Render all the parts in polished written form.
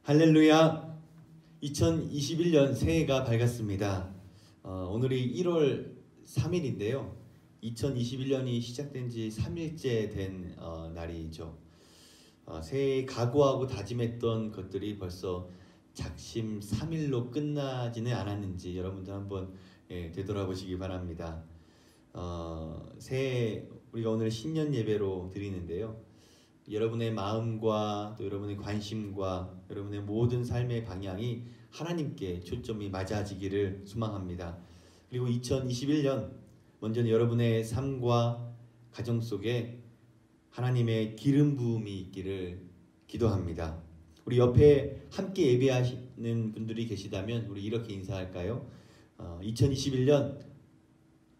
할렐루야! 2021년 새해가 밝았습니다. 오늘이 1월 3일인데요. 2021년이 시작된 지 3일째 된 날이죠. 새해 각오하고 다짐했던 것들이 벌써 작심 3일로 끝나지는 않았는지 여러분들 한번 되돌아보시기 바랍니다. 새해 우리가 오늘 신년 예배로 드리는데요. 여러분의 마음과 또 여러분의 관심과 여러분의 모든 삶의 방향이 하나님께 초점이 맞아지기를 소망합니다. 그리고 2021년 먼저는 여러분의 삶과 가정 속에 하나님의 기름 부음이 있기를 기도합니다. 우리 옆에 함께 예배하시는 분들이 계시다면 우리 이렇게 인사할까요? 2021년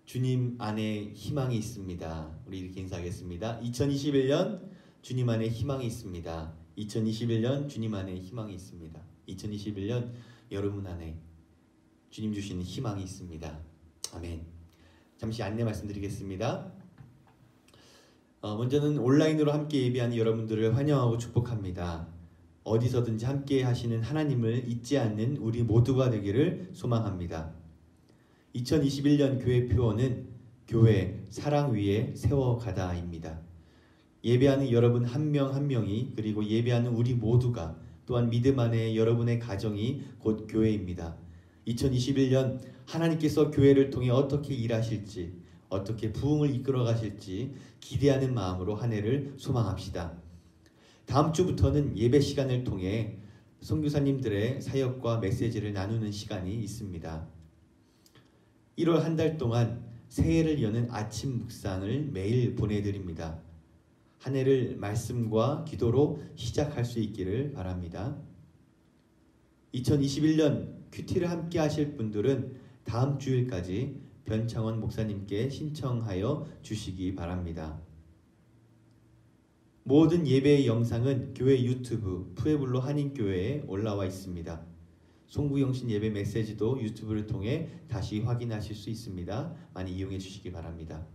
주님 안에 희망이 있습니다. 우리 이렇게 인사하겠습니다. 2021년 주님 안에 희망이 있습니다. 2021년 주님 안에 희망이 있습니다. 2021년 여러분 안에 주님 주시는 희망이 있습니다. 아멘. 잠시 안내 말씀드리겠습니다. 먼저는 온라인으로 함께 예배하는 여러분들을 환영하고 축복합니다. 어디서든지 함께 하시는 하나님을 잊지 않는 우리 모두가 되기를 소망합니다. 2021년 교회 표어는 교회 사랑 위에 세워가다입니다. 예배하는 여러분 한 명 한 명이 그리고 예배하는 우리 모두가 또한 믿음 안에 여러분의 가정이 곧 교회입니다. 2021년 하나님께서 교회를 통해 어떻게 일하실지 어떻게 부흥을 이끌어 가실지 기대하는 마음으로 한 해를 소망합시다. 다음 주부터는 예배 시간을 통해 선교사님들의 사역과 메시지를 나누는 시간이 있습니다. 1월 한 달 동안 새해를 여는 아침 묵상을 매일 보내드립니다. 한 해를 말씀과 기도로 시작할 수 있기를 바랍니다. 2021년 큐티를 함께 하실 분들은 다음 주일까지 변창원 목사님께 신청하여 주시기 바랍니다. 모든 예배의 영상은 교회 유튜브 푸에블로 한인교회에 올라와 있습니다. 송구영신 예배 메시지도 유튜브를 통해 다시 확인하실 수 있습니다. 많이 이용해 주시기 바랍니다.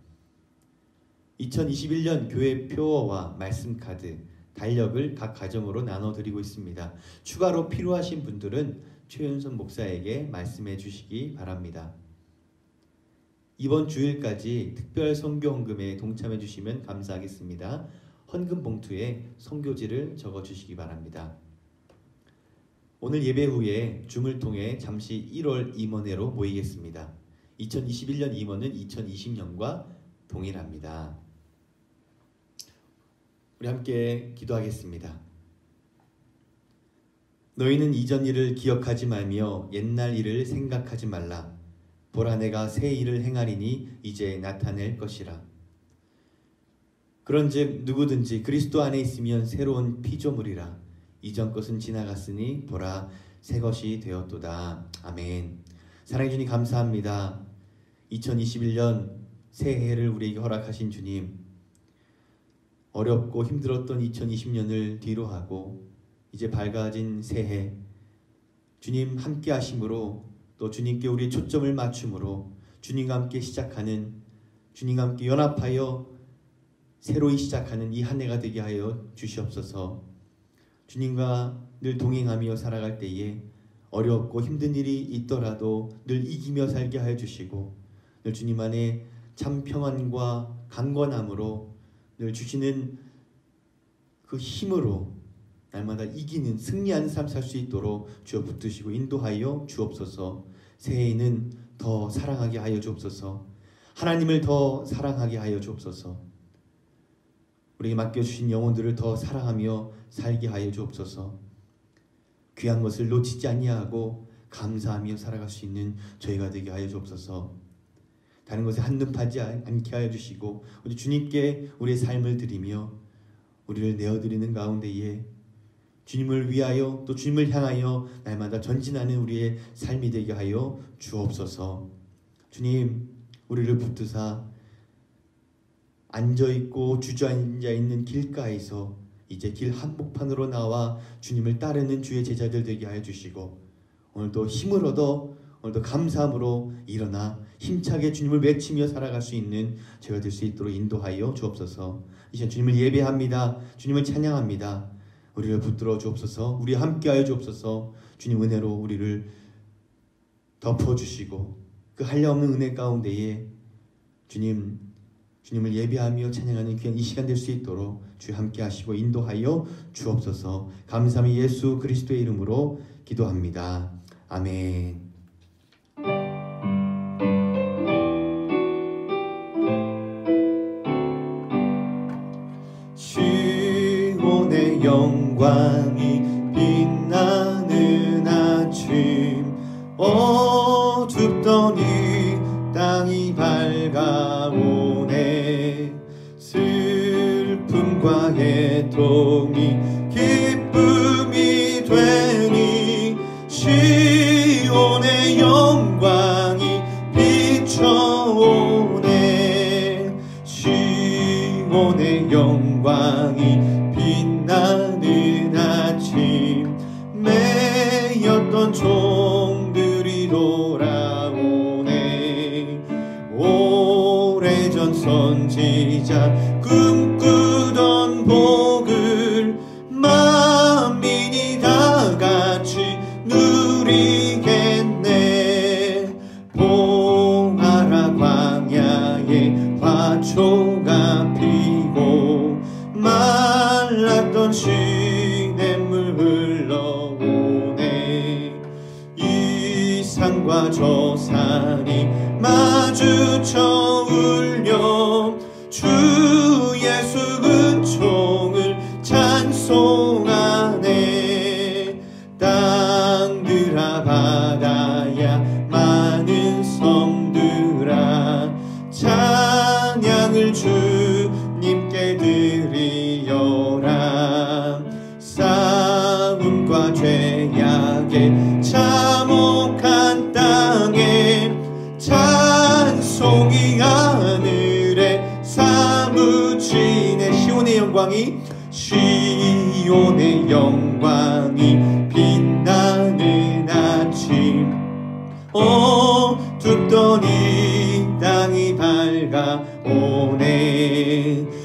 2021년 교회 표어와 말씀 카드, 달력을 각 가정으로 나눠드리고 있습니다. 추가로 필요하신 분들은 최윤선 목사에게 말씀해 주시기 바랍니다. 이번 주일까지 특별 선교 헌금에 동참해 주시면 감사하겠습니다. 헌금 봉투에 선교지를 적어 주시기 바랍니다. 오늘 예배 후에 줌을 통해 잠시 1월 임원회로 모이겠습니다. 2021년 임원은 2020년과 동일합니다. 우리 함께 기도하겠습니다. 너희는 이전 일을 기억하지 말며 옛날 일을 생각하지 말라. 보라 내가 새 일을 행하리니 이제 나타낼 것이라. 그런즉 누구든지 그리스도 안에 있으면 새로운 피조물이라. 이전 것은 지나갔으니 보라 새 것이 되었도다. 아멘. 사랑해 주님 감사합니다. 2021년 새해를 우리에게 허락하신 주님, 어렵고 힘들었던 2020년을 뒤로 하고 이제 밝아진 새해 주님 함께 하심으로 또 주님께 우리의 초점을 맞춤으로 주님과 함께 시작하는 주님과 함께 연합하여 새로이 시작하는 이 한 해가 되게 하여 주시옵소서. 주님과 늘 동행하며 살아갈 때에 어렵고 힘든 일이 있더라도 늘 이기며 살게 하여 주시고 늘 주님 안에 참 평안과 강건함으로 늘 주시는 그 힘으로 날마다 이기는 승리하는 삶 살 수 있도록 주여 붙드시고 인도하여 주옵소서. 새해에는 더 사랑하게 하여 주옵소서. 하나님을 더 사랑하게 하여 주옵소서. 우리에게 맡겨주신 영혼들을 더 사랑하며 살게 하여 주옵소서. 귀한 것을 놓치지 아니하고 감사하며 살아갈 수 있는 저희가 되게 하여 주옵소서. 다른 것에 한눈 파지 않게 하여 주시고 우리 주님께 우리의 삶을 드리며 우리를 내어드리는 가운데에 주님을 위하여 또 주님을 향하여 날마다 전진하는 우리의 삶이 되게 하여 주옵소서. 주님 우리를 붙드사 앉아있고 주저앉아있는 길가에서 이제 길 한복판으로 나와 주님을 따르는 주의 제자들 되게 하여 주시고 오늘도 힘을 얻어 오늘도 감사함으로 일어나 힘차게 주님을 외치며 살아갈 수 있는 저희가 될 수 있도록 인도하여 주옵소서. 이 시간 주님을 예배합니다. 주님을 찬양합니다. 우리를 붙들어 주옵소서. 우리 함께하여 주옵소서. 주님 은혜로 우리를 덮어주시고 그 한량없는 은혜 가운데에 주님을 예배하며 찬양하는 귀한 이 시간 될 수 있도록 주 함께 하시고 인도하여 주옵소서. 감사함이 예수 그리스도의 이름으로 기도합니다. 아멘. 시온의 영광이 빛나는 아침, 어둡던 이 땅이 밝아오네. 슬픔과 애통이 기쁨이 되니 시온의 영광이 비춰오네. 시온의 영광이 빛나는 아침, 매였던 종들이 돌아오네. 오래전 선지자 꿈꾸던 복을 만민이 다 같이 누리겠네. 보아라 광야에 화초가 피고 말랐던 시냇물 흘러오네. 이 산과 저 산이 마주쳐 울려 주 예수 은총을 찬송하네. 땅들아 바다야 많은 섬들아 찬양을 주님께 드리어라. 싸움과 죄악에 참혹한 땅에 찬송이 하늘에 사무치네. 시온의 영광이 빛나는 아침, 어둡던 이 땅이 밝아오네.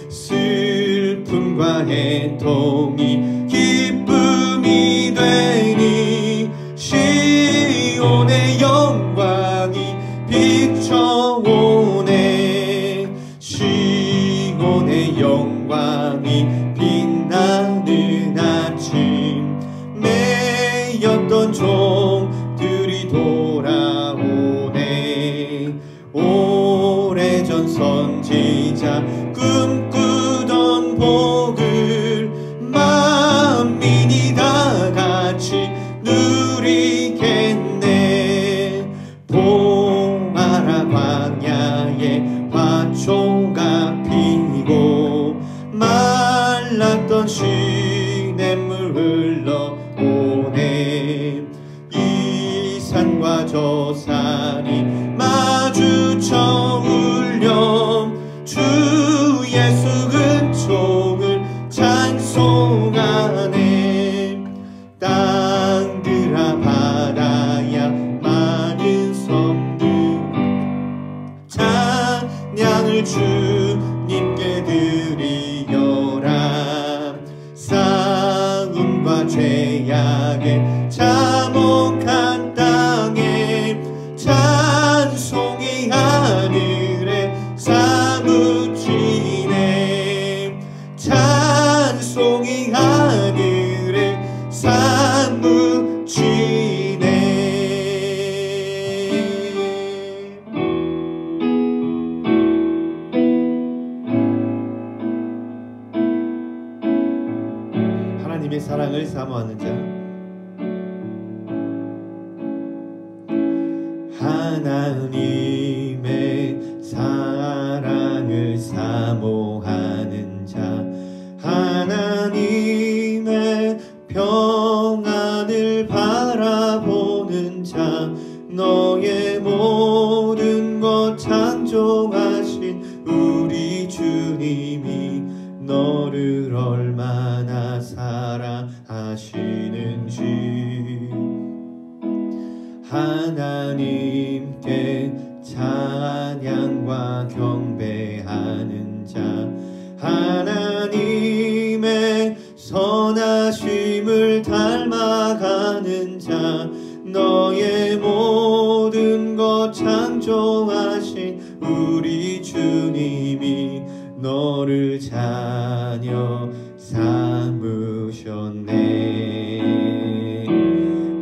슬픔과 애통이 기쁨이 되니 시온의 영광이 비춰오네. 시온의 영광이 빛나는 아침, 매였던 종들이 돌아오네. 오래전 선지자 꿈꾸던 복을 만민이 다 같이 누리겠네. 보아라 광야에 화초가 피고 말랐던 시냇물 흘러오네. 이 산과 저 산이 마주쳐 울려 주 예수 은총을 찬송하네. 땅들아 바다야 많은 섬들 찬양을 주님께 드리어라. 싸움과 죄악에 참혹한 땅에 찬송이 하늘에 사무치네. 찬송이 하늘에 사무치네. 하나님의 사랑을 사모하는 자, 하나님의 사랑을 사모하는 자, 하나님의 평안을 바라보는 자, 너의 모든 것 창조하신 우리 주님이 너를 얼마나 사랑하시는지 하나님께 찬양과 경배하는 자, 하나님의 선하신 닮아가는 자 너의 모든 것 창조하신 우리 주님이 너를 자녀 삼으셨네.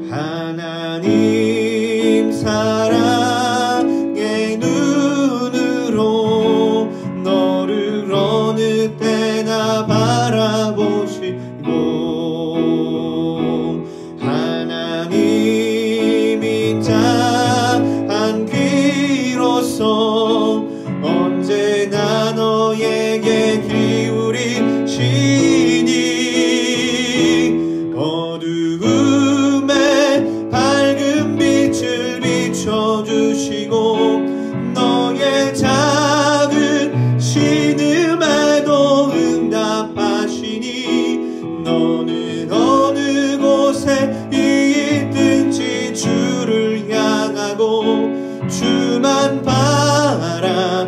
하나님 사랑의 눈으로 너를 어느 때나 바라보시고 하나님 인자한 귀로서 언제나 너에게 기울이시니 어두움에 밝은 빛을 비춰주시고 너의 작은 신음에도 응답하시니 너는 어느 곳에 있든지 주를 향하고 주만 바라볼지라.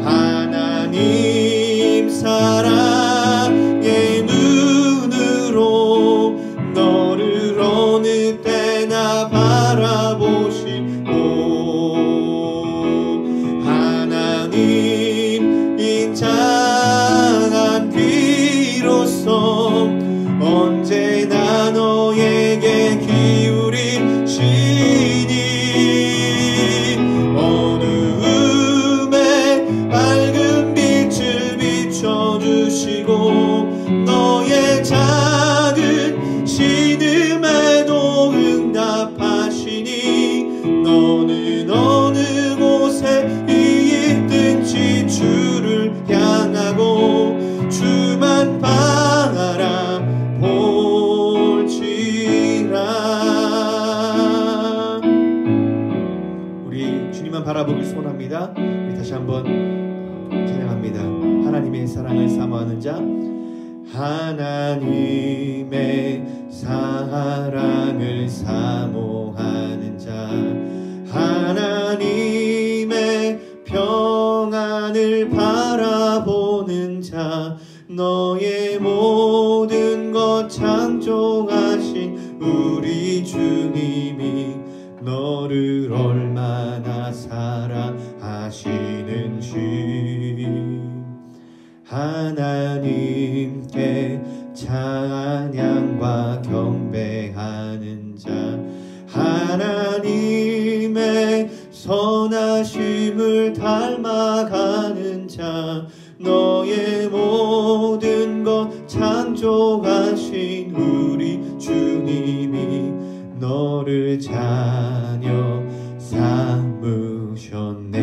하나님 사랑의 눈으로 너를 어느 때나 바라보시고 하나님 인자한 귀로서 언제나 너에게 기울이시니 어두움에 밝은 빛을 비춰주시고 너의 작은 신음에도 응답하시니 너는 어느 곳에 있든지 주를 향하고 주만 바라볼지라. 우리 주님만 바라보길 소원합니다. 우리 다시 한번 찬양합니다. 하나님의 사랑을 사모하는 자 하나님의 사랑을 사모하는 자 하나님의 평안을 바라보는 자 너의 모든 것 창조하신 우리 주님이 너를 얼마나 사랑하시는지 하나님께 찬양과 경배하는 자 하나님의 선하심을 닮아가는 자 너의 모든 것 창조하신 우리 주님이 너를 자녀 삼으셨네.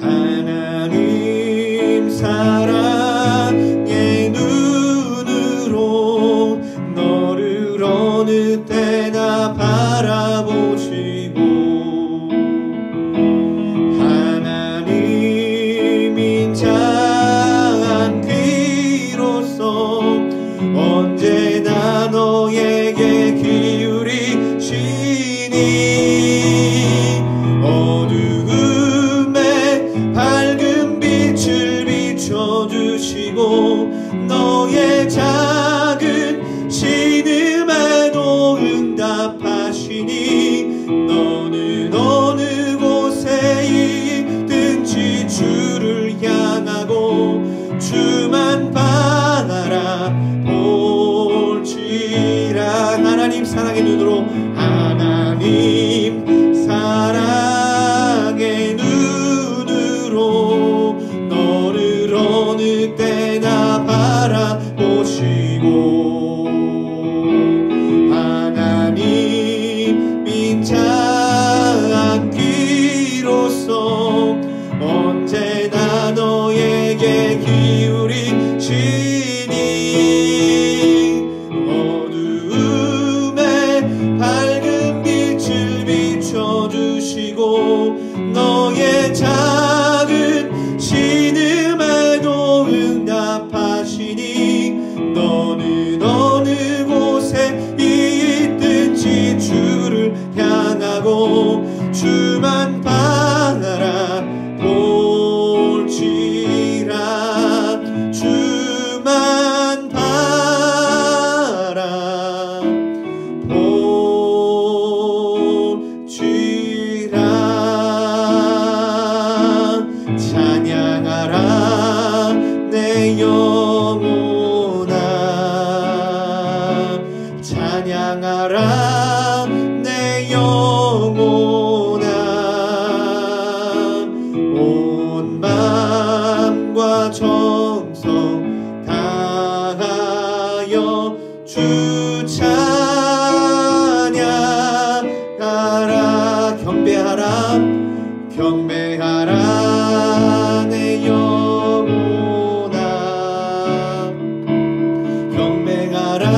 하나님 사랑의 눈으로 너를 어느 때나 바라보시고 하나님 인자한 귀로서 언제나 너에게 기울이시니 어두움에 밝은 빛을 비춰주시고 너의 작은 신음에도 응답하시니 너는 어느 곳에 있든지 주를 향하고 주만 바라볼지라. 하나님 사랑의 눈으로 하나님 사랑의 눈으로 너를 어느 때나 바라보시고 하나님 인자한 귀로서 언제나 너에게 기울이시니 어두움에 밝은 정성 다하여 주 찬양하라. 경배하라 경배하라 내 영혼아. 경배하라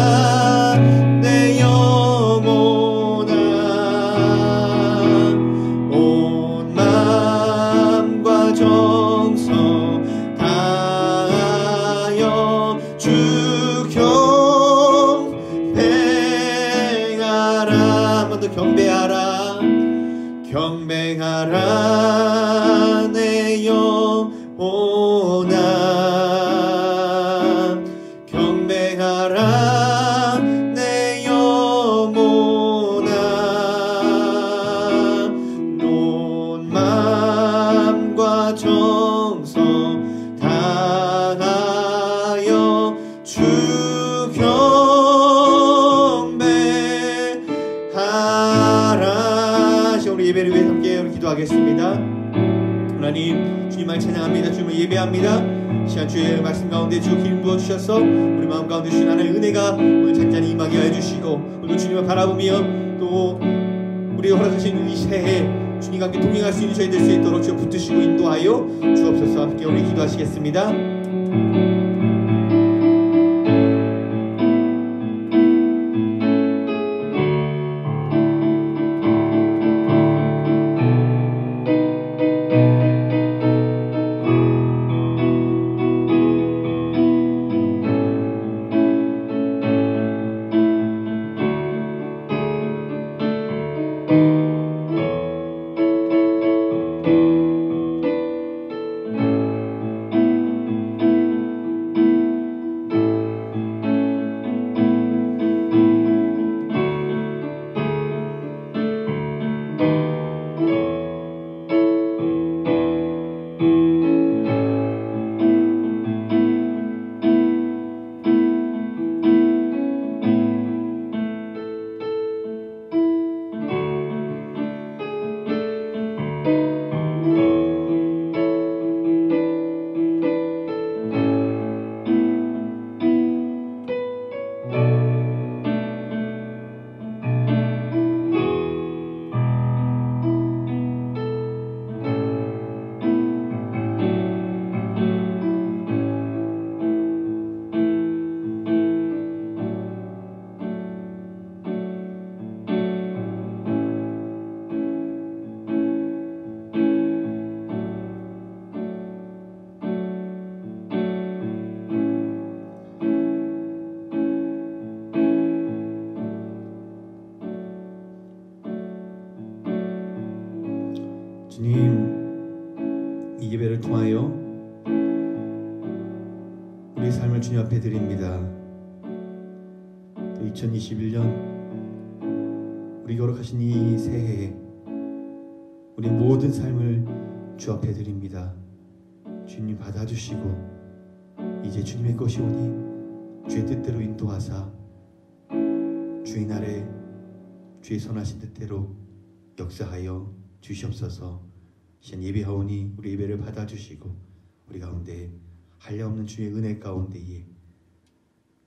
내 영혼아. 온 마음과 정성 다하여 주 경배하라. 한 번 더 경배하라. 경배하라 내 영혼아. 경배하라 내 영혼아. 온 마음과 정성 다하여 주 경배하라. 우리 예배를 위해 함께 우리 기도하겠습니다. 하나님, 주님을 찬양합니다. 주님을 예배합니다. 시간 주의 말씀 가운데 주 기름 부어주셔서 우리 마음 가운데 주신 하나님의 은혜가 오늘 잔잔히 임하게 해주시고, 오늘 주님을 바라보며 또 우리 허락하신 이 새해 주님과 함께 동행할 수 있는 저희 될 수 있도록 주 붙드시고 인도하여 주옵소서. 함께 우리 기도하시겠습니다. 주님, 이 예배를 통하여 우리 삶을 주님 앞에 드립니다. 또 2021년 우리 거룩하신 이 새해에 우리 모든 삶을 주 앞에 드립니다. 주님 받아주시고 이제 주님의 것이 오니 주의 뜻대로 인도하사 주의 날에 주의 선하신 뜻대로 역사하여 주시옵소서. 시간 예배하오니 우리 예배를 받아주시고 우리 가운데 한량없는 주의 은혜 가운데에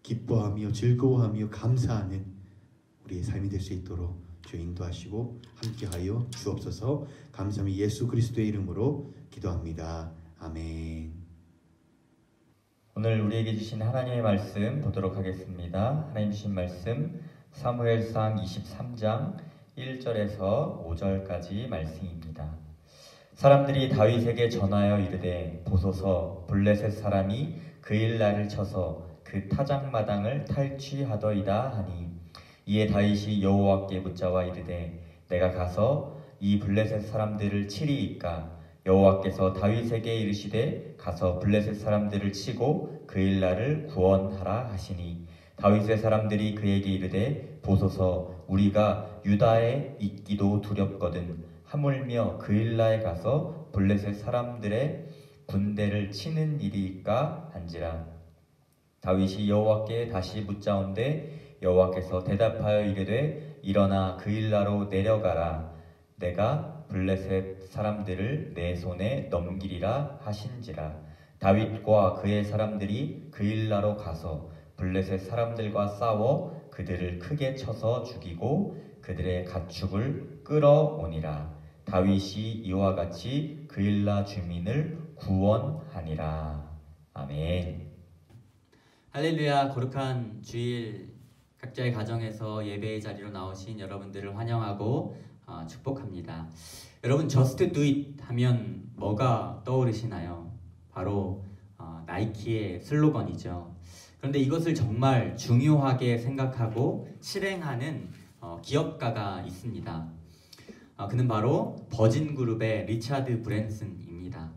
기뻐하며 즐거워하며 감사하는 우리의 삶이 될 수 있도록 주 인도하시고 함께하여 주옵소서. 감사함이 예수 그리스도의 이름으로 기도합니다. 아멘. 오늘 우리에게 주신 하나님의 말씀 보도록 하겠습니다. 하나님 주신 말씀 사무엘상 23장 1절에서 5절까지 말씀입니다. 사람들이 다윗에게 전하여 이르되 보소서 블레셋 사람이 그 일날을 쳐서 그 타작마당을 탈취하더이다 하니, 이에 다윗이 여호와께 묻자와 이르되 내가 가서 이 블레셋 사람들을 치리이까? 여호와께서 다윗에게 이르시되 가서 블레셋 사람들을 치고 그 일날을 구원하라 하시니, 다윗의 사람들이 그에게 이르되 보소서 우리가 유다에 있기도 두렵거든 하물며 그 일라에 가서 블레셋 사람들의 군대를 치는 일이니까 한지라. 다윗이 여호와께 다시 묻자온데 여호와께서 대답하여 이르되 일어나 그 일라로 내려가라. 내가 블레셋 사람들을 내 손에 넘기리라 하신지라. 다윗과 그의 사람들이 그일라로 가서 블레셋 사람들과 싸워 그들을 크게 쳐서 죽이고 그들의 가축을 끌어오니라. 다윗이 이와 같이 그일라 주민을 구원하니라. 아멘. 할렐루야. 거룩한 주일 각자의 가정에서 예배의 자리로 나오신 여러분들을 환영하고 축복합니다. 여러분, Just Do It 하면 뭐가 떠오르시나요? 바로 나이키의 슬로건이죠. 그런데 이것을 정말 중요하게 생각하고 실행하는 기업가가 있습니다. 그는 바로 버진그룹의 리차드 브랜슨입니다.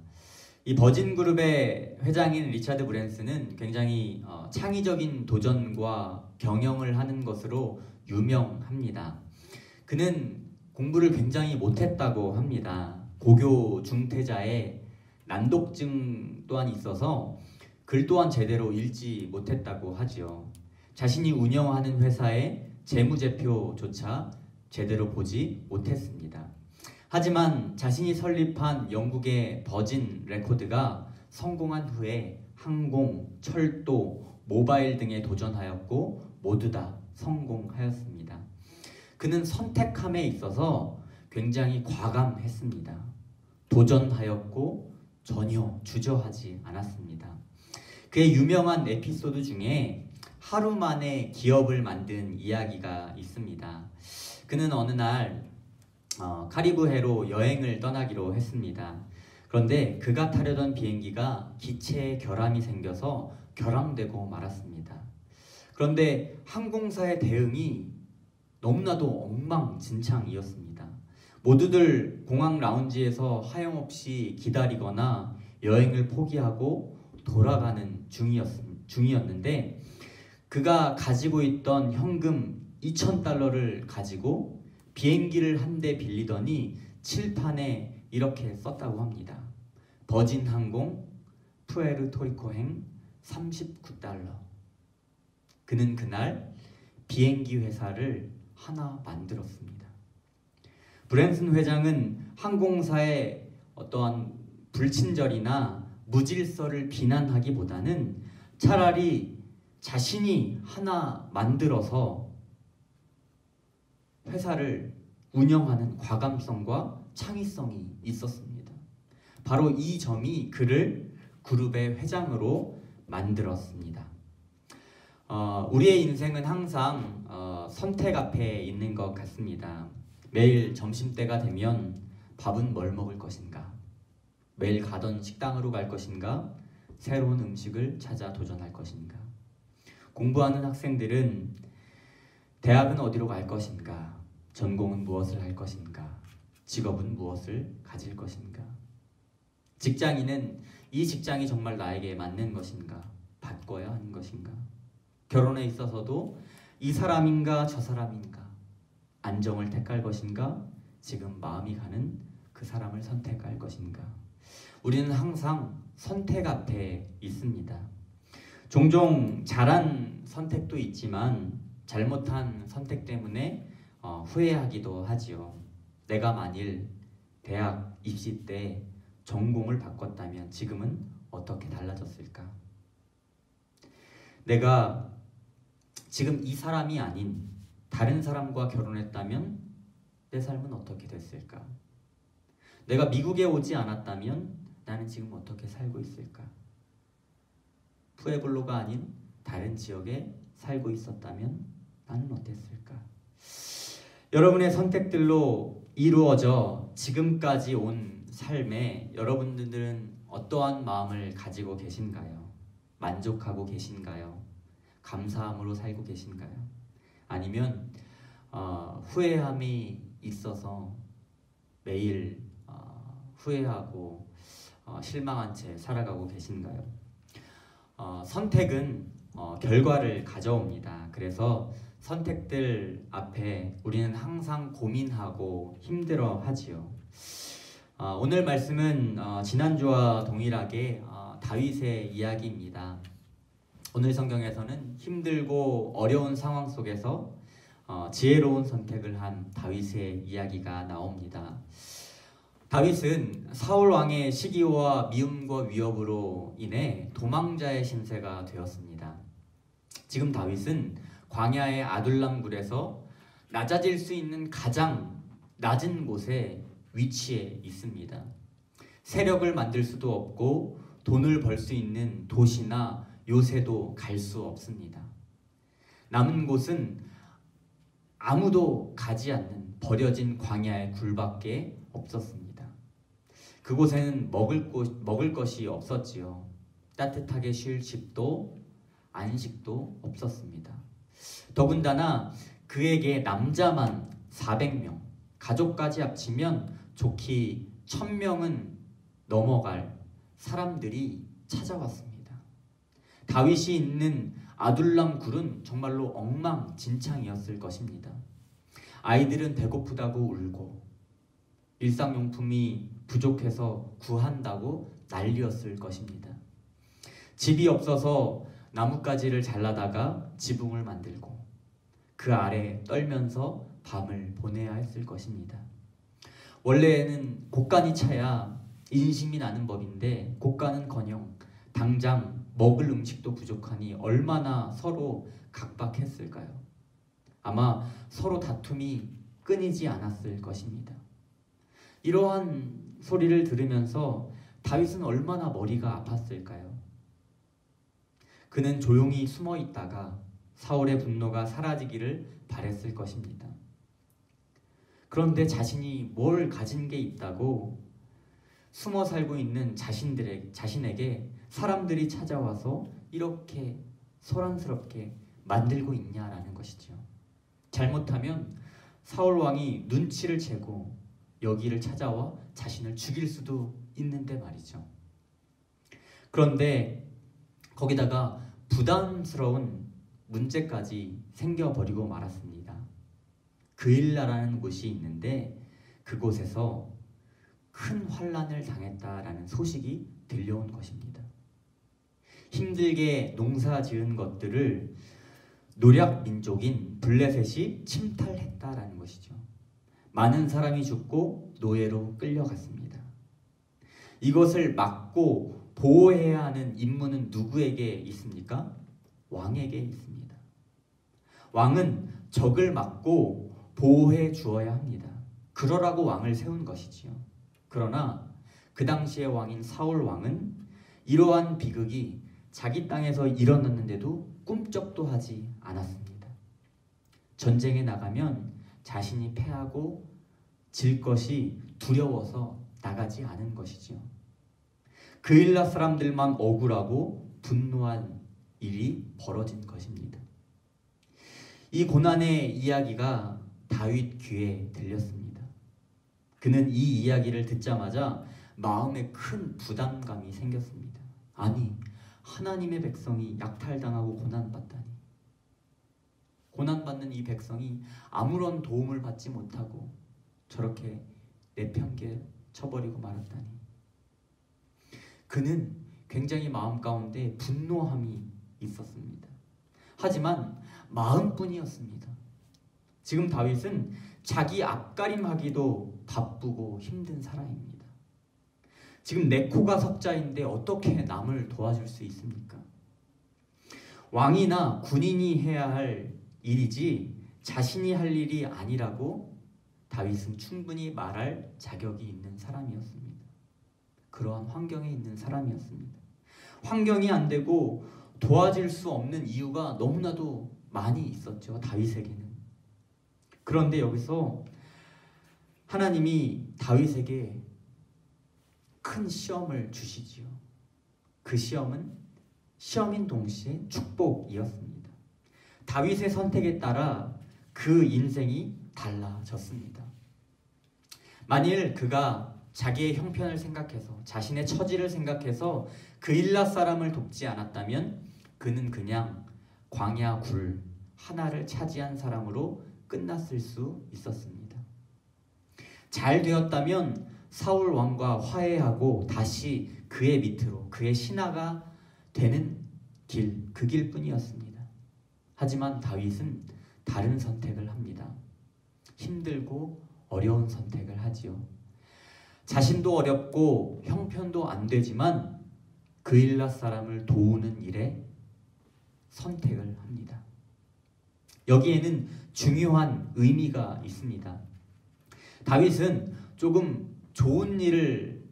이 버진그룹의 회장인 리차드 브랜슨은 굉장히 창의적인 도전과 경영을 하는 것으로 유명합니다. 그는 공부를 굉장히 못했다고 합니다. 고교 중퇴자의 난독증 또한 있어서 글 또한 제대로 읽지 못했다고 하지요. 자신이 운영하는 회사의 재무제표조차 제대로 보지 못했습니다. 하지만 자신이 설립한 영국의 버진 레코드가 성공한 후에 항공, 철도, 모바일 등에 도전하였고 모두 다 성공하였습니다. 그는 선택함에 있어서 굉장히 과감했습니다. 도전하였고 전혀 주저하지 않았습니다. 그의 유명한 에피소드 중에 하루 만에 기업을 만든 이야기가 있습니다. 그는 어느 날 카리브해로 여행을 떠나기로 했습니다. 그런데 그가 타려던 비행기가 기체에 결함이 생겨서 결항되고 말았습니다. 그런데 항공사의 대응이 너무나도 엉망진창이었습니다. 모두들 공항 라운지에서 하염없이 기다리거나 여행을 포기하고 돌아가는 중이었는데 그가 가지고 있던 현금 2,000달러를 가지고 비행기를 한 대 빌리더니 칠판에 이렇게 썼다고 합니다. 버진 항공 푸에르토리코행 39달러. 그는 그날 비행기 회사를 하나 만들었습니다. 브랜슨 회장은 항공사의 어떠한 불친절이나 무질서를 비난하기보다는 차라리 자신이 하나 만들어서 회사를 운영하는 과감성과 창의성이 있었습니다. 바로 이 점이 그를 그룹의 회장으로 만들었습니다. 우리의 인생은 항상 선택 앞에 있는 것 같습니다. 매일 점심때가 되면 밥은 뭘 먹을 것인가? 매일 가던 식당으로 갈 것인가? 새로운 음식을 찾아 도전할 것인가? 공부하는 학생들은 대학은 어디로 갈 것인가? 전공은 무엇을 할 것인가? 직업은 무엇을 가질 것인가? 직장인은 이 직장이 정말 나에게 맞는 것인가? 바꿔야 하는 것인가? 결혼에 있어서도 이 사람인가 저 사람인가? 안정을 택할 것인가? 지금 마음이 가는 그 사람을 선택할 것인가? 우리는 항상 선택 앞에 있습니다. 종종 잘한 선택도 있지만 잘못한 선택 때문에 후회하기도 하지요. 내가 만일 대학 입시 때 전공을 바꿨다면 지금은 어떻게 달라졌을까? 내가 지금 이 사람이 아닌 다른 사람과 결혼했다면 내 삶은 어떻게 됐을까? 내가 미국에 오지 않았다면 나는 지금 어떻게 살고 있을까? 푸에블로가 아닌 다른 지역에 살고 있었다면 나는 어땠을까? 여러분의 선택들로 이루어져 지금까지 온 삶에 여러분들은 어떠한 마음을 가지고 계신가요? 만족하고 계신가요? 감사함으로 살고 계신가요? 아니면 후회함이 있어서 매일 후회하고 실망한 채 살아가고 계신가요? 선택은 결과를 가져옵니다. 그래서 선택들 앞에 우리는 항상 고민하고 힘들어하지요. 오늘 말씀은 지난주와 동일하게 다윗의 이야기입니다. 오늘 성경에서는 힘들고 어려운 상황 속에서 지혜로운 선택을 한 다윗의 이야기가 나옵니다. 다윗은 사울 왕의 시기와 미움과 위협으로 인해 도망자의 신세가 되었습니다. 지금 다윗은 광야의 아둘람 굴에서 낮아질 수 있는 가장 낮은 곳에 위치해 있습니다. 세력을 만들 수도 없고 돈을 벌 수 있는 도시나 요새도 갈 수 없습니다. 남은 곳은 아무도 가지 않는 버려진 광야의 굴밖에 없었습니다. 그곳에는 먹을 것이 없었지요. 따뜻하게 쉴 집도 안식도 없었습니다. 더군다나 그에게 남자만 400명, 가족까지 합치면 좋기 1000명은 넘어갈 사람들이 찾아왔습니다. 다윗이 있는 아둘람 굴은 정말로 엉망진창이었을 것입니다. 아이들은 배고프다고 울고 일상용품이 부족해서 구한다고 난리였을 것입니다. 집이 없어서 나뭇가지를 잘라다가 지붕을 만들고 그 아래 떨면서 밤을 보내야 했을 것입니다. 원래는 곡간이 차야 인심이 나는 법인데 곡간은커녕 당장 먹을 음식도 부족하니 얼마나 서로 각박했을까요? 아마 서로 다툼이 끊이지 않았을 것입니다. 이러한 소리를 들으면서 다윗은 얼마나 머리가 아팠을까요? 그는 조용히 숨어 있다가 사울의 분노가 사라지기를 바랬을 것입니다. 그런데 자신이 뭘 가진 게 있다고 숨어 살고 있는 자신에게 사람들이 찾아와서 이렇게 소란스럽게 만들고 있냐라는 것이죠. 잘못하면 사울 왕이 눈치를 채고 여기를 찾아와 자신을 죽일 수도 있는데 말이죠. 그런데 거기다가 부담스러운 문제까지 생겨버리고 말았습니다. 그일라라는 곳이 있는데 그곳에서 큰 환난을 당했다라는 소식이 들려온 것입니다. 힘들게 농사 지은 것들을 노략 민족인 블레셋이 침탈했다라는 것이죠. 많은 사람이 죽고 노예로 끌려갔습니다. 이것을 막고 보호해야 하는 임무는 누구에게 있습니까? 왕에게 있습니다. 왕은 적을 막고 보호해 주어야 합니다. 그러라고 왕을 세운 것이지요. 그러나 그 당시의 왕인 사울 왕은 이러한 비극이 자기 땅에서 일어났는데도 꿈쩍도 하지 않았습니다. 전쟁에 나가면 자신이 패하고 질 것이 두려워서 나가지 않은 것이죠. 그일라 사람들만 억울하고 분노한 일이 벌어진 것입니다. 이 고난의 이야기가 다윗 귀에 들렸습니다. 그는 이 이야기를 듣자마자 마음에 큰 부담감이 생겼습니다. 아니, 하나님의 백성이 약탈당하고 고난받다니. 고난받는 이 백성이 아무런 도움을 받지 못하고 저렇게 내팽개 쳐버리고 말았다니. 그는 굉장히 마음 가운데 분노함이 있었습니다. 하지만 마음뿐이었습니다. 지금 다윗은 자기 앞가림하기도 바쁘고 힘든 사람입니다. 지금 내 코가 석자인데 어떻게 남을 도와줄 수 있습니까? 왕이나 군인이 해야 할 일이지 자신이 할 일이 아니라고 다윗은 충분히 말할 자격이 있는 사람이었습니다. 그러한 환경에 있는 사람이었습니다. 환경이 안 되고 도와줄 수 없는 이유가 너무나도 많이 있었죠. 다윗에게는. 그런데 여기서 하나님이 다윗에게 큰 시험을 주시지요. 그 시험은 시험인 동시에 축복이었습니다. 다윗의 선택에 따라 그 인생이 달라졌습니다. 만일 그가 자기의 형편을 생각해서 자신의 처지를 생각해서 그일라 사람을 돕지 않았다면 그는 그냥 광야 굴 하나를 차지한 사람으로 끝났을 수 있었습니다. 잘 되었다면 사울 왕과 화해하고 다시 그의 밑으로 그의 신하가 되는 길, 그 길뿐이었습니다. 하지만 다윗은 다른 선택을 합니다. 힘들고 어려운 선택을 하지요. 자신도 어렵고 형편도 안 되지만 그일라 사람을 도우는 일에 선택을 합니다. 여기에는 중요한 의미가 있습니다. 다윗은 조금 좋은 일을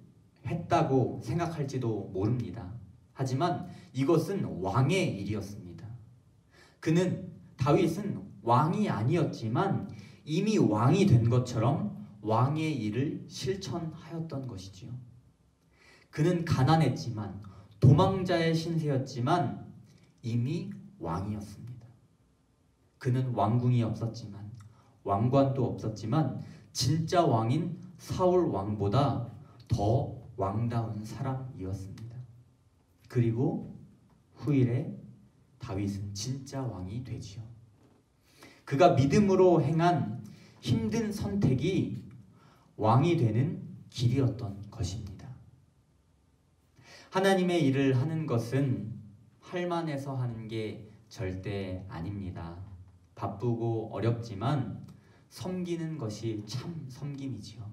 했다고 생각할지도 모릅니다. 하지만 이것은 왕의 일이었습니다. 다윗은 왕이 아니었지만 이미 왕이 된 것처럼 왕의 일을 실천하였던 것이지요. 그는 가난했지만 도망자의 신세였지만 이미 왕이었습니다. 그는 왕궁이 없었지만 왕관도 없었지만 진짜 왕인 사울 왕보다 더 왕다운 사람이었습니다. 그리고 후일에 다윗은 진짜 왕이 되지요. 그가 믿음으로 행한 힘든 선택이 왕이 되는 길이었던 것입니다. 하나님의 일을 하는 것은 할만해서 하는 게 절대 아닙니다. 바쁘고 어렵지만 섬기는 것이 참 섬김이지요.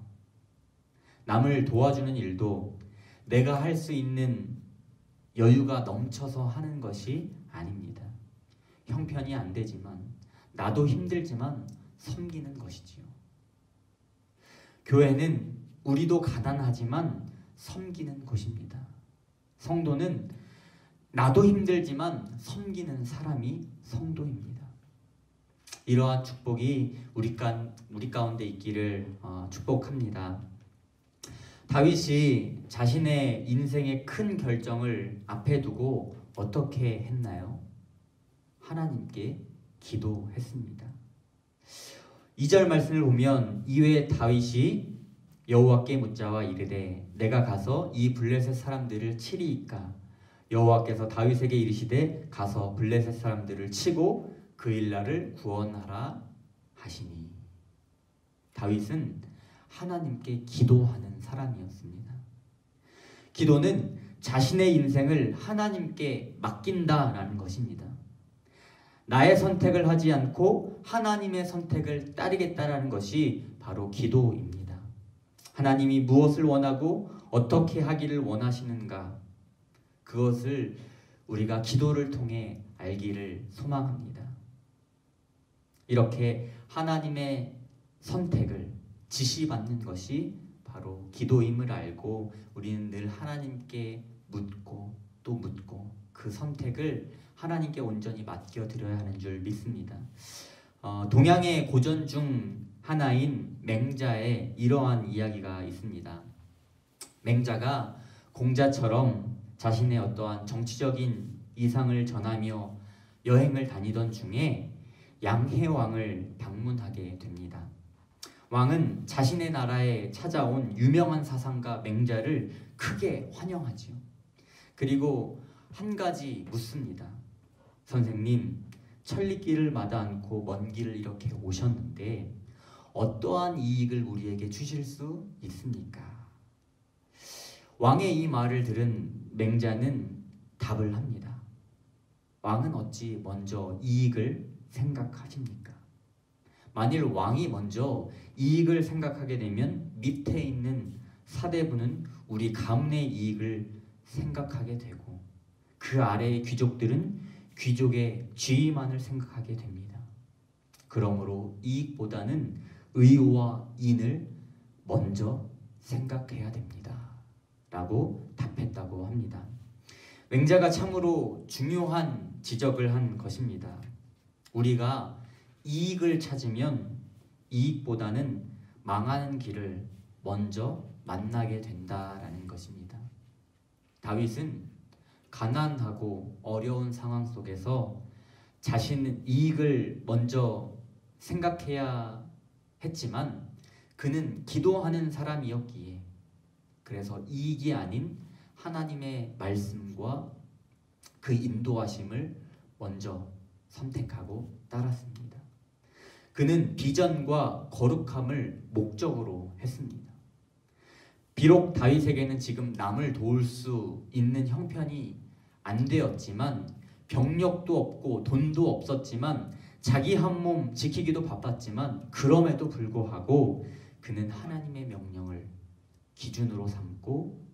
남을 도와주는 일도 내가 할 수 있는 여유가 넘쳐서 하는 것이 아닙니다. 형편이 안 되지만 나도 힘들지만 섬기는 것이지요. 교회는 우리도 가난하지만 섬기는 곳입니다. 성도는 나도 힘들지만 섬기는 사람이 성도입니다. 이러한 축복이 우리 가운데 있기를 축복합니다. 다윗이 자신의 인생의 큰 결정을 앞에 두고 어떻게 했나요? 하나님께 기도했습니다. 2절 말씀을 보면 이외에 다윗이 여호와께 묻자와 이르되 내가 가서 이 블레셋 사람들을 치리이까 여호와께서 다윗에게 이르시되 가서 블레셋 사람들을 치고 그일라를 구원하라 하시니. 다윗은 하나님께 기도하는 사람이었습니다. 기도는 자신의 인생을 하나님께 맡긴다라는 것입니다. 나의 선택을 하지 않고 하나님의 선택을 따르겠다라는 것이 바로 기도입니다. 하나님이 무엇을 원하고 어떻게 하기를 원하시는가, 그것을 우리가 기도를 통해 알기를 소망합니다. 이렇게 하나님의 선택을 지시받는 것이 바로 기도임을 알고 우리는 늘 하나님께 묻고 또 묻고 그 선택을 하나님께 온전히 맡겨드려야 하는 줄 믿습니다. 동양의 고전 중 하나인 맹자의 이러한 이야기가 있습니다. 맹자가 공자처럼 자신의 어떠한 정치적인 이상을 전하며 여행을 다니던 중에 양해왕을 방문하게 됩니다. 왕은 자신의 나라에 찾아온 유명한 사상가 맹자를 크게 환영하지요. 그리고 한 가지 묻습니다. 선생님, 천리길을 마다 않고 먼 길을 이렇게 오셨는데 어떠한 이익을 우리에게 주실 수 있습니까? 왕의 이 말을 들은 맹자는 답을 합니다. 왕은 어찌 먼저 이익을 생각하십니까? 만일 왕이 먼저 이익을 생각하게 되면 밑에 있는 사대부는 우리 가문의 이익을 생각하게 되고 그 아래의 귀족들은 귀족의 지위만을 생각하게 됩니다. 그러므로 이익보다는 의와 인을 먼저 생각해야 됩니다. 라고 답했다고 합니다. 맹자가 참으로 중요한 지적을 한 것입니다. 우리가 이익을 찾으면 이익보다는 망하는 길을 먼저 만나게 된다라는 것입니다. 다윗은 가난하고 어려운 상황 속에서 자신은 이익을 먼저 생각해야 했지만 그는 기도하는 사람이었기에 그래서 이익이 아닌 하나님의 말씀과 그 인도하심을 먼저 선택하고 따랐습니다. 그는 비전과 거룩함을 목적으로 했습니다. 비록 다윗에게는 지금 남을 도울 수 있는 형편이 안 되었지만 병력도 없고 돈도 없었지만 자기 한 몸 지키기도 바빴지만 그럼에도 불구하고 그는 하나님의 명령을 기준으로 삼고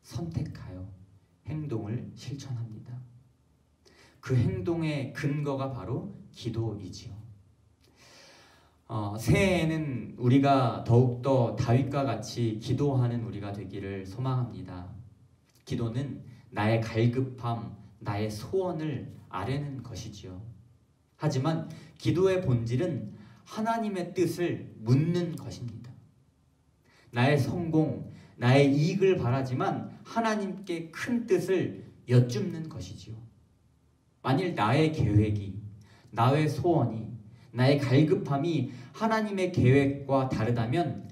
선택하여 행동을 실천합니다. 그 행동의 근거가 바로 기도이지요. 새해에는 우리가 더욱더 다윗과 같이 기도하는 우리가 되기를 소망합니다. 기도는 나의 갈급함, 나의 소원을 아뢰는 것이지요. 하지만 기도의 본질은 하나님의 뜻을 묻는 것입니다. 나의 성공, 나의 이익을 바라지만 하나님께 큰 뜻을 여쭙는 것이지요. 만일 나의 계획이, 나의 소원이, 나의 갈급함이 하나님의 계획과 다르다면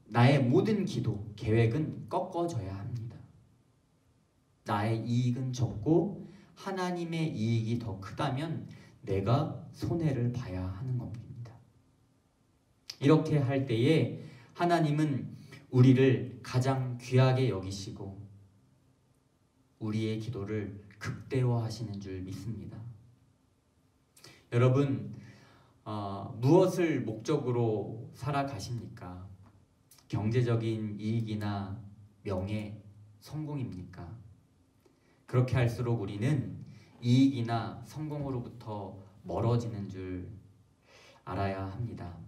나의 모든 기도, 계획은 꺾어져야 합니다. 나의 이익은 적고 하나님의 이익이 더 크다면 내가 손해를 봐야 하는 겁니다. 이렇게 할 때에 하나님은 우리를 가장 귀하게 여기시고 우리의 기도를 극대화하시는 줄 믿습니다. 여러분, 무엇을 목적으로 살아가십니까? 경제적인 이익이나 명예, 성공입니까? 그렇게 할수록 우리는 이익이나 성공으로부터 멀어지는 줄 알아야 합니다.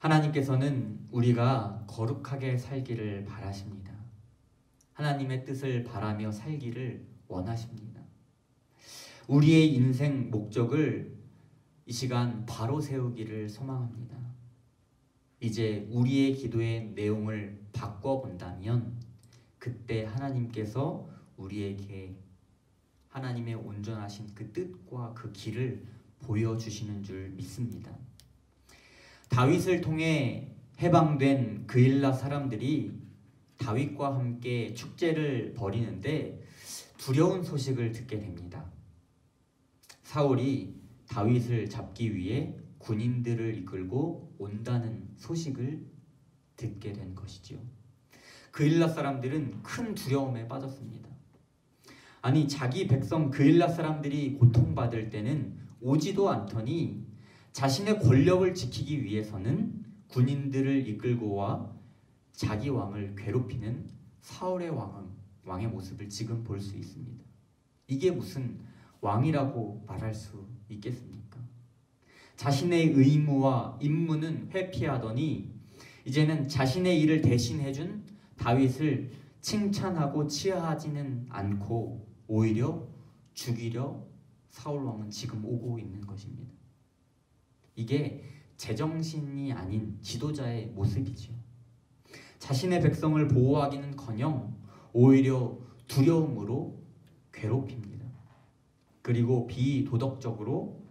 하나님께서는 우리가 거룩하게 살기를 바라십니다. 하나님의 뜻을 바라며 살기를 원하십니다. 우리의 인생 목적을 이 시간 바로 세우기를 소망합니다. 이제 우리의 기도의 내용을 바꿔본다면 그때 하나님께서 우리에게 하나님의 온전하신 그 뜻과 그 길을 보여주시는 줄 믿습니다. 다윗을 통해 해방된 그일라 사람들이 다윗과 함께 축제를 벌이는데 두려운 소식을 듣게 됩니다. 사울이 다윗을 잡기 위해 군인들을 이끌고 온다는 소식을 듣게 된 것이지요. 그일라 사람들은 큰 두려움에 빠졌습니다. 아니, 자기 백성 그일라 사람들이 고통받을 때는 오지도 않더니 자신의 권력을 지키기 위해서는 군인들을 이끌고 와 자기 왕을 괴롭히는 사울의 왕의 모습을 지금 볼 수 있습니다. 이게 무슨 왕이라고 말할 수 있겠습니까? 자신의 의무와 임무는 회피하더니 이제는 자신의 일을 대신해준 다윗을 칭찬하고 치하하지는 않고 오히려 죽이려 사울 왕은 지금 오고 있는 것입니다. 이게 제정신이 아닌 지도자의 모습이지요. 자신의 백성을 보호하기는커녕 오히려 두려움으로 괴롭힙니다. 그리고 비도덕적으로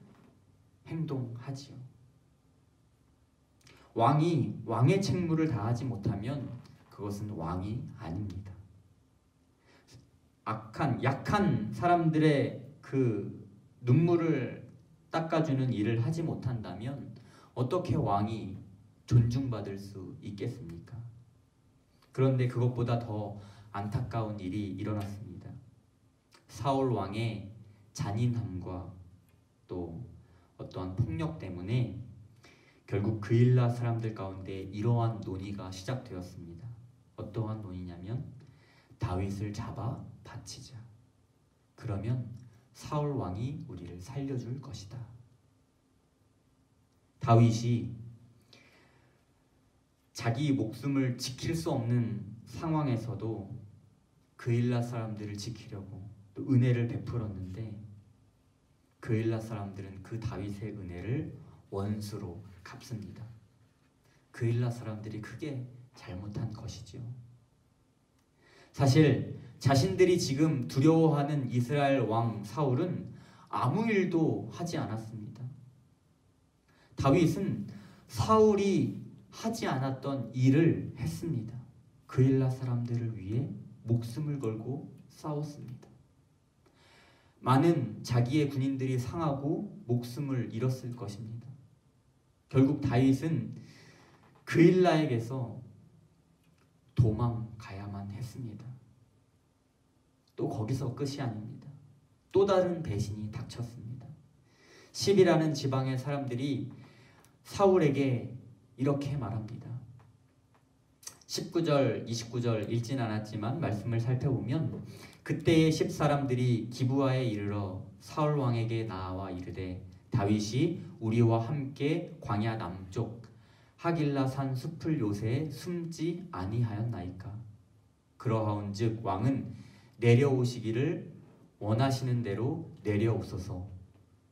행동하지요. 왕이 왕의 책무를 다하지 못하면 그것은 왕이 아닙니다. 약한 사람들의 그 눈물을 닦아주는 일을 하지 못한다면 어떻게 왕이 존중받을 수 있겠습니까? 그런데 그것보다 더 안타까운 일이 일어났습니다. 사울 왕의 잔인함과 또 어떠한 폭력 때문에 결국 그일라 사람들 가운데 이러한 논의가 시작되었습니다. 어떠한 논의냐면 다윗을 잡아 바치자. 그러면 사울 왕이 우리를 살려줄 것이다. 다윗이 자기 목숨을 지킬 수 없는 상황에서도 그일라 사람들을 지키려고 또 은혜를 베풀었는데 그일라 사람들은 그 다윗의 은혜를 원수로 갚습니다. 그일라 사람들이 크게 잘못한 것이지요. 사실 자신들이 지금 두려워하는 이스라엘 왕 사울은 아무 일도 하지 않았습니다. 다윗은 사울이 하지 않았던 일을 했습니다. 그일라 사람들을 위해 목숨을 걸고 싸웠습니다. 많은 자기의 군인들이 상하고 목숨을 잃었을 것입니다. 결국 다윗은 그일라에게서 도망가야만 했습니다. 또 거기서 끝이 아닙니다. 또 다른 배신이 닥쳤습니다. 10이라는 지방의 사람들이 사울에게 이렇게 말합니다. 19절, 29절 읽진 않았지만 말씀을 살펴보면 그때의 10사람들이 기브아에 이르러 사울 왕에게 나와 이르되 다윗이 우리와 함께 광야 남쪽 하길라 산 숲을 요새에 숨지 아니하였나이까. 그러하온즉 왕은 내려오시기를 원하시는 대로 내려오소서.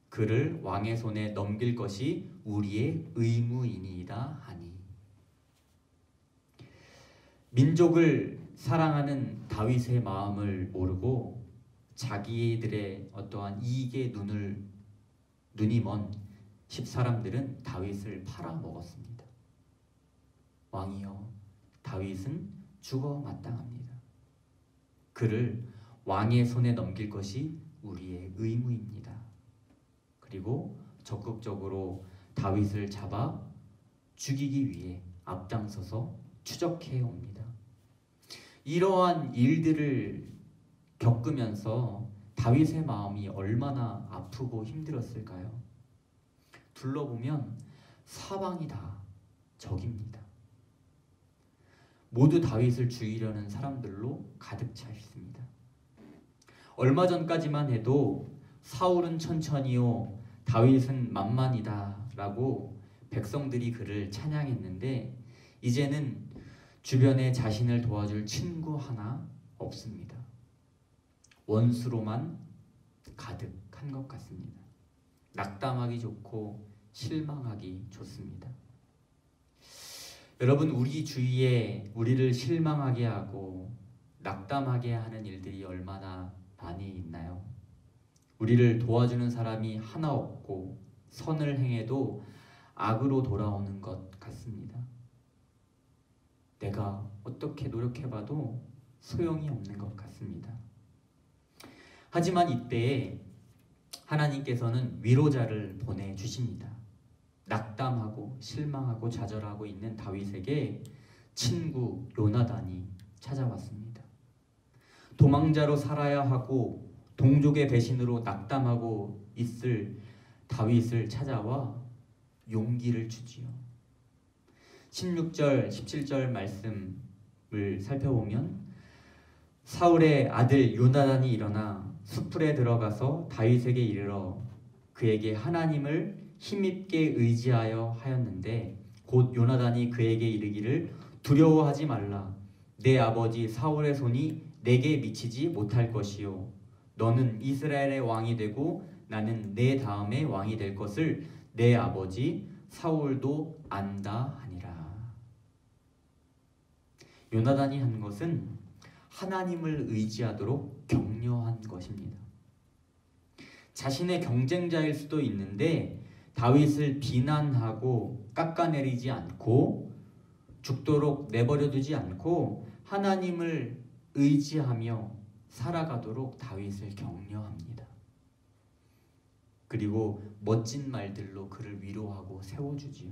그를 왕의 손에 넘길 것이 우리의 의무이니이다 하니. 민족을 사랑하는 다윗의 마음을 모르고 자기들의 어떠한 이익에 눈이 먼 10사람들은 다윗을 팔아먹었습니다. 왕이여, 다윗은 죽어 마땅합니다. 그를 왕의 손에 넘길 것이 우리의 의무입니다. 그리고 적극적으로 다윗을 잡아 죽이기 위해 앞장서서 추적해 옵니다. 이러한 일들을 겪으면서 다윗의 마음이 얼마나 아프고 힘들었을까요? 둘러보면 사방이 다 적입니다. 모두 다윗을 죽이려는 사람들로 가득 차 있습니다. 얼마 전까지만 해도 사울은 천천히요, 다윗은 만만이다 라고 백성들이 그를 찬양했는데 이제는 주변에 자신을 도와줄 친구 하나 없습니다. 원수로만 가득한 것 같습니다. 낙담하기 좋고 실망하기 좋습니다. 여러분, 우리 주위에 우리를 실망하게 하고 낙담하게 하는 일들이 얼마나 많이 있나요? 우리를 도와주는 사람이 하나 없고 선을 행해도 악으로 돌아오는 것 같습니다. 내가 어떻게 노력해봐도 소용이 없는 것 같습니다. 하지만 이때에 하나님께서는 위로자를 보내주십니다. 낙담하고 실망하고 좌절하고 있는 다윗에게 친구 요나단이 찾아왔습니다. 도망자로 살아야 하고 동족의 배신으로 낙담하고 있을 다윗을 찾아와 용기를 주지요. 16절, 17절 말씀을 살펴보면 사울의 아들 요나단이 일어나 숲풀에 들어가서 다윗에게 이르러 그에게 하나님을 힘있게 의지하여 하였는데 곧 요나단이 그에게 이르기를 두려워하지 말라. 내 아버지 사울의 손이 내게 미치지 못할 것이요. 너는 이스라엘의 왕이 되고 나는 내 다음에 왕이 될 것을 내 아버지 사울도 안다 하니라. 요나단이 한 것은 하나님을 의지하도록 격려한 것입니다. 자신의 경쟁자일 수도 있는데 다윗을 비난하고 깎아내리지 않고 죽도록 내버려두지 않고 하나님을 의지하며 살아가도록 다윗을 격려합니다. 그리고 멋진 말들로 그를 위로하고 세워주지요.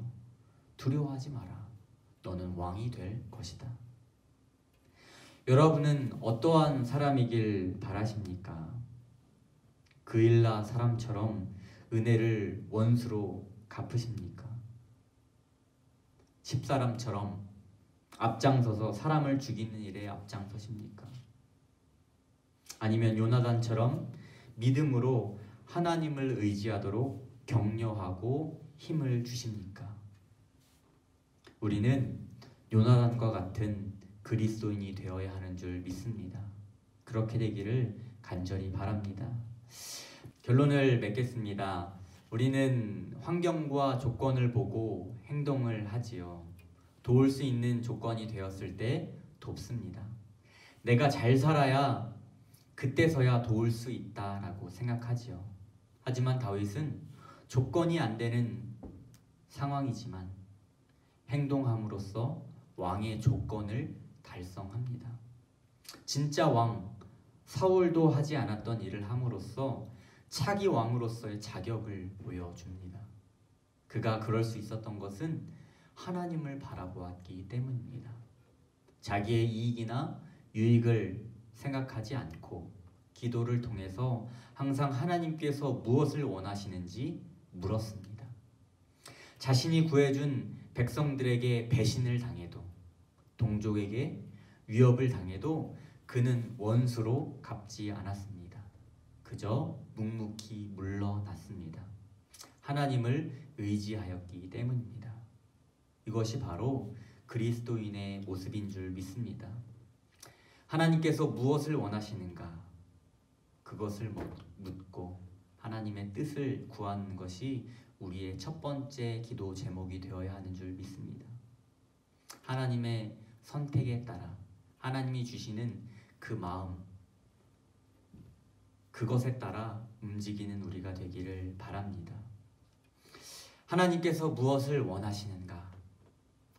두려워하지 마라. 너는 왕이 될 것이다. 여러분은 어떠한 사람이길 바라십니까? 그일라 사람처럼 은혜를 원수로 갚으십니까? 10사람처럼 앞장서서 사람을 죽이는 일에 앞장서십니까? 아니면 요나단처럼 믿음으로 하나님을 의지하도록 격려하고 힘을 주십니까? 우리는 요나단과 같은 그리스도인이 되어야 하는 줄 믿습니다. 그렇게 되기를 간절히 바랍니다. 결론을 맺겠습니다. 우리는 환경과 조건을 보고 행동을 하지요. 도울 수 있는 조건이 되었을 때 돕습니다. 내가 잘 살아야 그때서야 도울 수 있다라고 생각하지요. 하지만 다윗은 조건이 안 되는 상황이지만 행동함으로써 왕의 조건을 달성합니다. 진짜 왕 사울도 하지 않았던 일을 함으로써 차기 왕으로서의 자격을 보여줍니다. 그가 그럴 수 있었던 것은 하나님을 바라보았기 때문입니다. 자기의 이익이나 유익을 생각하지 않고 기도를 통해서 항상 하나님께서 무엇을 원하시는지 물었습니다. 자신이 구해준 백성들에게 배신을 당해도 동족에게 위협을 당해도 그는 원수로 갚지 않았습니다. 그저 묵묵히 물러났습니다. 하나님을 의지하였기 때문입니다. 이것이 바로 그리스도인의 모습인 줄 믿습니다. 하나님께서 무엇을 원하시는가? 그것을 묻고 하나님의 뜻을 구하는 것이 우리의 첫 번째 기도 제목이 되어야 하는 줄 믿습니다. 하나님의 선택에 따라 하나님이 주시는 그 마음, 그것에 따라 움직이는 우리가 되기를 바랍니다. 하나님께서 무엇을 원하시는가?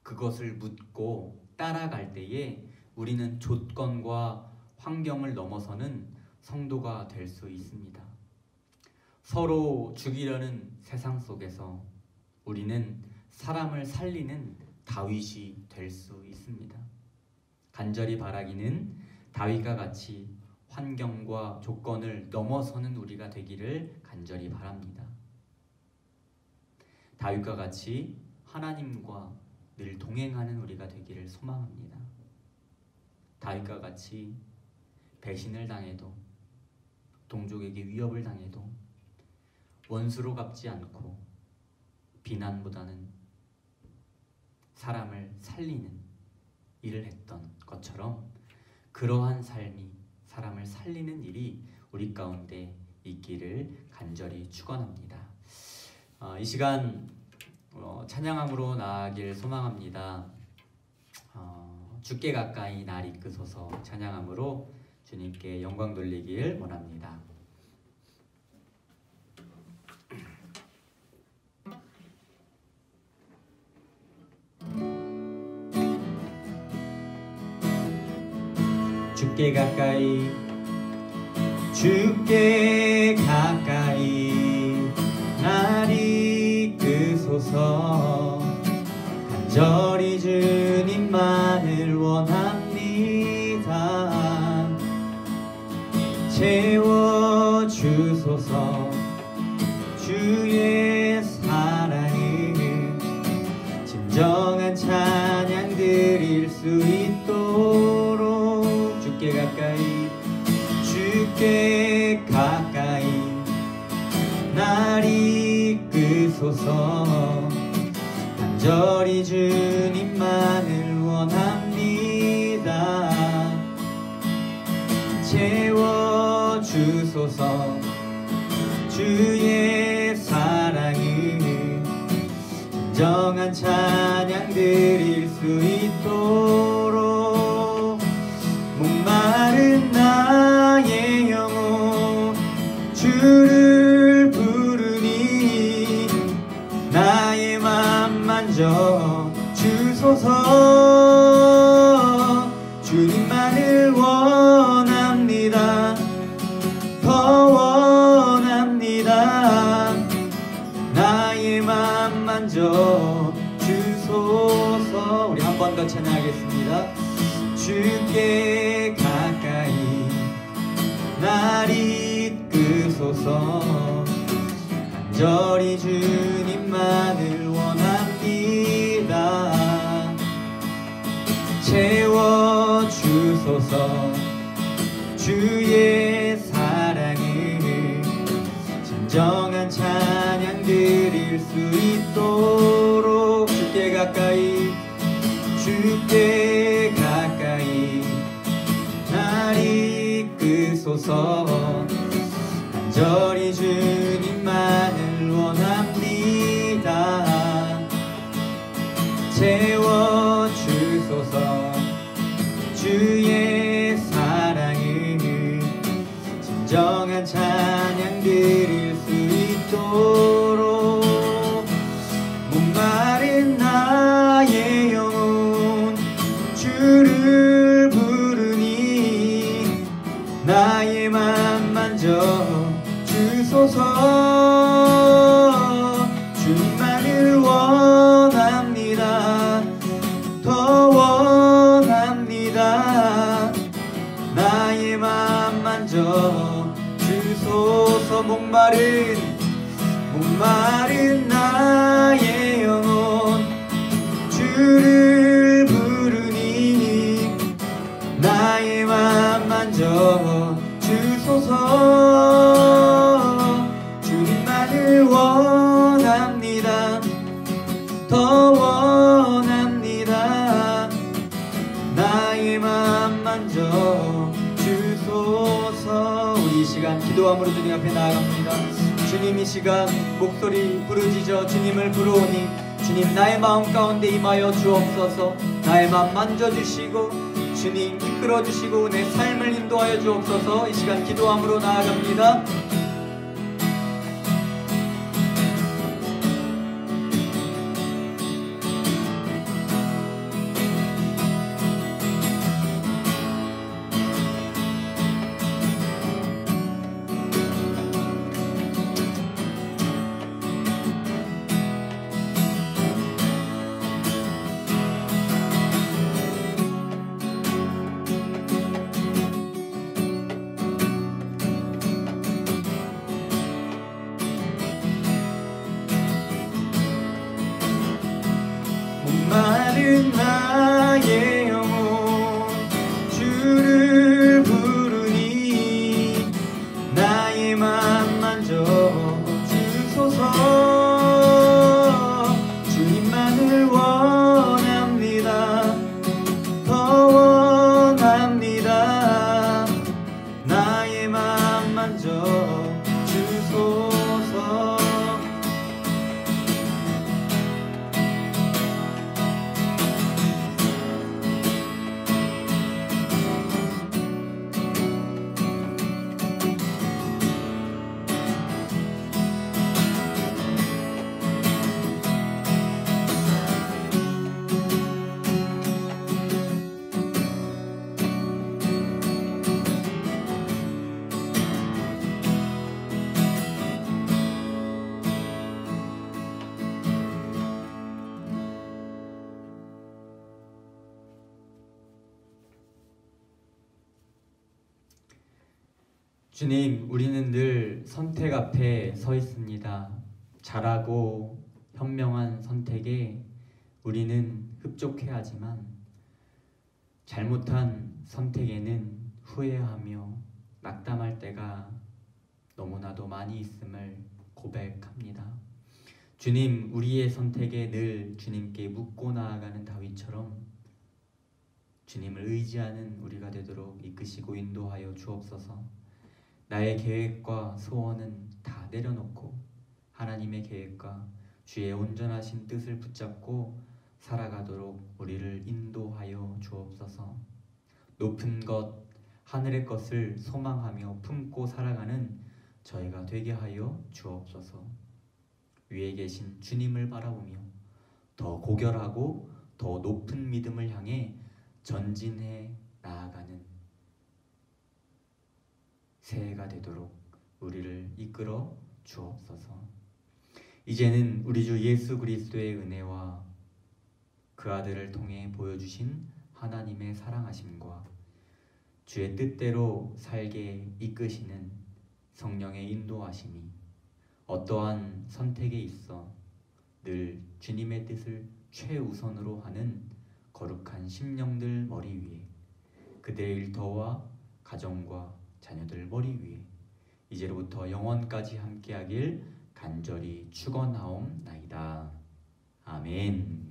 그것을 묻고 따라갈 때에 우리는 조건과 환경을 넘어서는 성도가 될 수 있습니다. 서로 죽이려는 세상 속에서 우리는 사람을 살리는 다윗이 될 수 있습니다. 간절히 바라기는 다윗과 같이 환경과 조건을 넘어서는 우리가 되기를 간절히 바랍니다. 다윗과 같이 하나님과 늘 동행하는 우리가 되기를 소망합니다. 다윗과 같이 배신을 당해도, 동족에게 위협을 당해도 원수로 갚지 않고 비난보다는 사람을 살리는 일을 했던 것처럼 그러한 삶이, 사람을 살리는 일이 우리 가운데 있기를 간절히 축원합니다. 이 시간 찬양함으로 나아가길 소망합니다. 주께 가까이 날 이끄소서 찬양함으로 주님께 영광 돌리길 원합니다. 주께 가까이, 주께 가까이 날 이끄소서. 간절히 주님만을 원합니다. 채워주소서. 주의 사랑을 진정한 찬양 드릴 수 있도록 주께 가까이, 주께 가까이 날 이끄소서. 간절히 주님만을 원합니다. 채워주소서. 주의 사랑을 진정한 찬양 드릴 수 있도록 목마른 나의 영혼 주를 부르니 나의 맘 만져 주소서. 주님만을 원합니다. 더 원합니다. 나의 맘 만져 주소서. 우리 한 번 더 찬양하겠습니다. 주께 가까이 날 이끄소서. 간절히 주님만을 원합니다. 채워주소서. 주의 사랑을 진정한 찬양 드릴 수 있도록 주께 가까이, 주께 가까이 날 이끄소서. 간절히 주님만을 원합니다. 채워주소서. 주의 사랑을 진정한 찬양 드릴 수 있도록 목마른 나의 영혼 주를 부르니 나의 맘 만져 주소서. 주님만을 원합니다. 더 원합니다. 나의 맘 만져 주소서. 목마른 나의 영혼 주를 부르니 만져 주소서. 주님만을 원합니다. 더 원합니다. 나의 맘 만져 주소서. 우리 이 시간 기도함으로 주님 앞에 나아갑니다. 주님, 이 시간 목소리 부르짖어 주님을 부르오니 주님, 나의 마음 가운데 임하여 주옵소서. 나의 맘 만져주시고 주님 이끌어주시고 내 삶을 인도하여 주옵소서. 이 시간 기도함으로 나아갑니다. 목마른 나의 영혼 주를 부르니 나의 맘 만져 주소서. 주님만을 원합니다. 더 원합니다. 나의 맘 만져 주소서. 주님, 우리는 늘 선택 앞에 서 있습니다. 잘하고 현명한 선택에 우리는 흡족해하지만 잘못한 선택에는 후회하며 낙담할 때가 너무나도 많이 있음을 고백합니다. 주님, 우리의 선택에 늘 주님께 묻고 나아가는 다윗처럼 주님을 의지하는 우리가 되도록 이끄시고 인도하여 주옵소서. 나의 계획과 소원은 다 내려놓고 하나님의 계획과 주의 온전하신 뜻을 붙잡고 살아가도록 우리를 인도하여 주옵소서. 높은 것, 하늘의 것을 소망하며 품고 살아가는 저희가 되게 하여 주옵소서. 위에 계신 주님을 바라보며 더 고결하고 더 높은 믿음을 향해 전진해 나아가는 새해가 되도록 우리를 이끌어 주옵소서. 이제는 우리 주 예수 그리스도의 은혜와 그 아들을 통해 보여주신 하나님의 사랑하심과 주의 뜻대로 살게 이끄시는 성령의 인도하심이 어떠한 선택에 있어 늘 주님의 뜻을 최우선으로 하는 거룩한 심령들 머리 위에 그들의 일터와 가정과 자녀들 머리 위에 이제로부터 영원까지 함께하길 간절히 축원하옵나이다. 아멘.